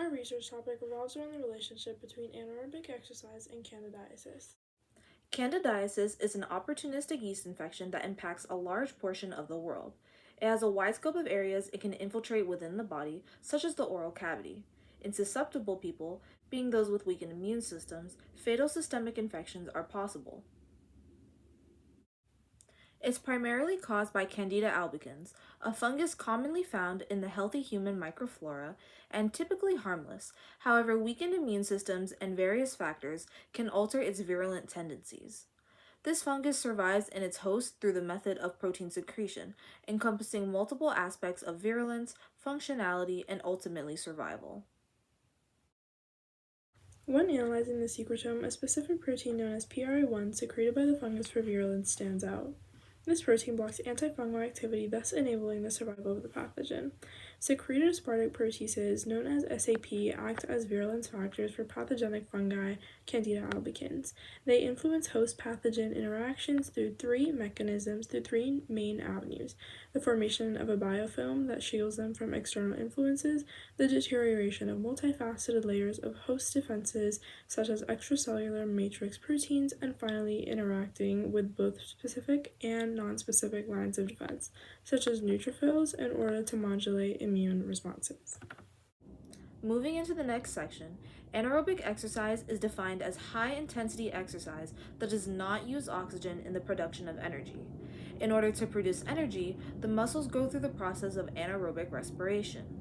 Our research topic revolves around the relationship between anaerobic exercise and candidiasis. Candidiasis is an opportunistic yeast infection that impacts a large portion of the world. It has a wide scope of areas it can infiltrate within the body, such as the oral cavity. In susceptible people, being those with weakened immune systems, fatal systemic infections are possible. It's primarily caused by Candida albicans, a fungus commonly found in the healthy human microflora and typically harmless. However, weakened immune systems and various factors can alter its virulent tendencies. This fungus survives in its host through the method of protein secretion, encompassing multiple aspects of virulence, functionality, and ultimately survival. When analyzing the secretome, a specific protein known as PRI1 secreted by the fungus for virulence stands out. This protein blocks antifungal activity, thus enabling the survival of the pathogen. Secreted aspartic proteases, known as SAP, act as virulence factors for pathogenic fungi, Candida albicans. They influence host pathogen interactions through three main avenues: the formation of a biofilm that shields them from external influences, the deterioration of multifaceted layers of host defenses, such as extracellular matrix proteins, and finally interacting with both specific and nonspecific lines of defense, such as neutrophils, in order to modulate immune responses. Moving into the next section, anaerobic exercise is defined as high intensity exercise that does not use oxygen in the production of energy. In order to produce energy, the muscles go through the process of anaerobic respiration.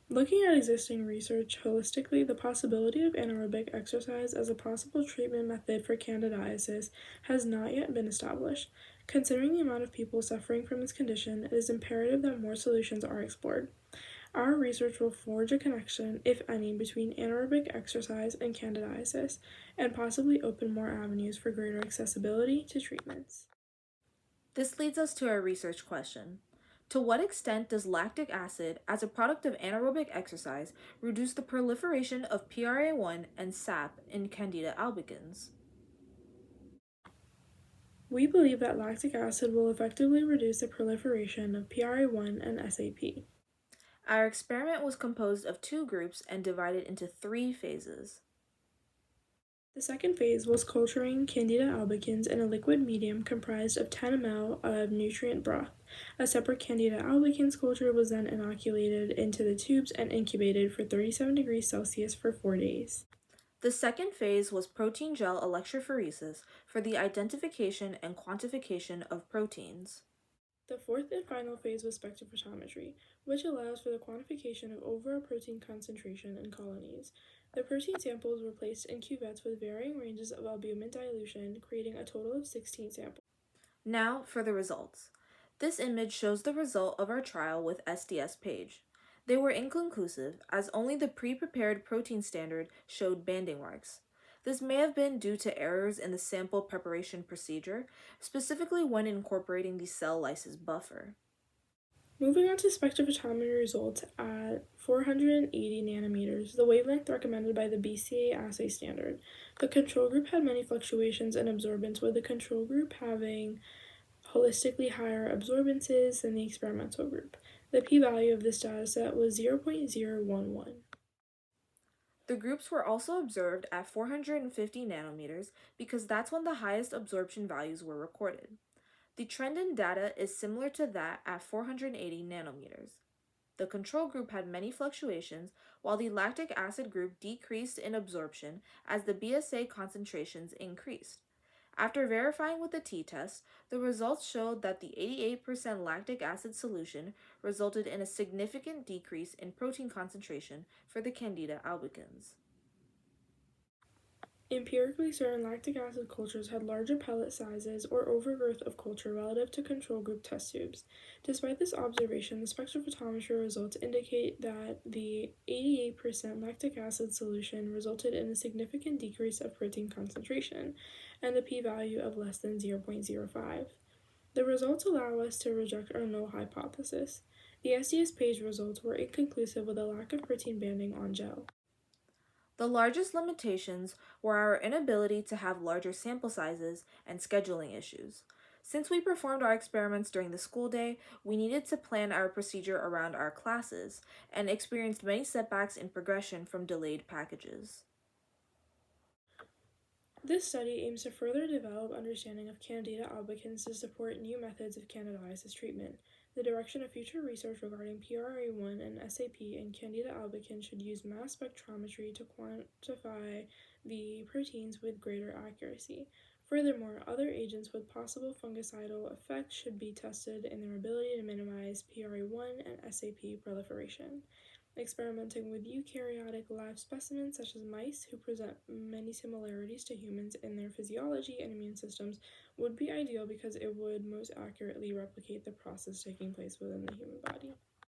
Looking at existing research holistically, the possibility of anaerobic exercise as a possible treatment method for candidiasis has not yet been established. Considering the amount of people suffering from this condition, it is imperative that more solutions are explored. Our research will forge a connection, if any, between anaerobic exercise and candidiasis, and possibly open more avenues for greater accessibility to treatments. This leads us to our research question. To what extent does lactic acid, as a product of anaerobic exercise, reduce the proliferation of PRA1 and SAP in Candida albicans? We believe that lactic acid will effectively reduce the proliferation of PRA1 and SAP. Our experiment was composed of two groups and divided into three phases. The second phase was culturing Candida albicans in a liquid medium comprised of 10 ml of nutrient broth. A separate Candida albicans culture was then inoculated into the tubes and incubated for 37 degrees Celsius for 4 days. The second phase was protein gel electrophoresis for the identification and quantification of proteins. The fourth and final phase was spectrophotometry, which allows for the quantification of overall protein concentration in colonies. The protein samples were placed in cuvettes with varying ranges of albumin dilution, creating a total of 16 samples. Now for the results. This image shows the result of our trial with SDS Page. They were inconclusive, as only the pre-prepared protein standard showed banding marks. This may have been due to errors in the sample preparation procedure, specifically when incorporating the cell lysis buffer. Moving on to spectrophotometry results at 480 nanometers, the wavelength recommended by the BCA assay standard. The control group had many fluctuations in absorbance, with the control group having holistically higher absorbances than the experimental group. The p-value of this dataset was 0.011. The groups were also observed at 450 nanometers because that's when the highest absorption values were recorded. The trend in data is similar to that at 480 nanometers. The control group had many fluctuations, while the lactic acid group decreased in absorption as the BSA concentrations increased. After verifying with the t-test, the results showed that the 88% lactic acid solution resulted in a significant decrease in protein concentration for the Candida albicans. Empirically, certain lactic acid cultures had larger pellet sizes or overgrowth of culture relative to control group test tubes. Despite this observation, the spectrophotometry results indicate that the 88% lactic acid solution resulted in a significant decrease of protein concentration and a p-value of less than 0.05. The results allow us to reject our null hypothesis. The SDS Page results were inconclusive with a lack of protein banding on gel. The largest limitations were our inability to have larger sample sizes and scheduling issues. Since we performed our experiments during the school day, we needed to plan our procedure around our classes and experienced many setbacks in progression from delayed packages. This study aims to further develop understanding of Candida albicans to support new methods of candidiasis treatment. The direction of future research regarding PRA1 and SAP in Candida albicans should use mass spectrometry to quantify the proteins with greater accuracy. Furthermore, other agents with possible fungicidal effects should be tested in their ability to minimize PRA1 and SAP proliferation. Experimenting with eukaryotic live specimens such as mice who present many similarities to humans in their physiology and immune systems would be ideal because it would most accurately replicate the process taking place within the human body.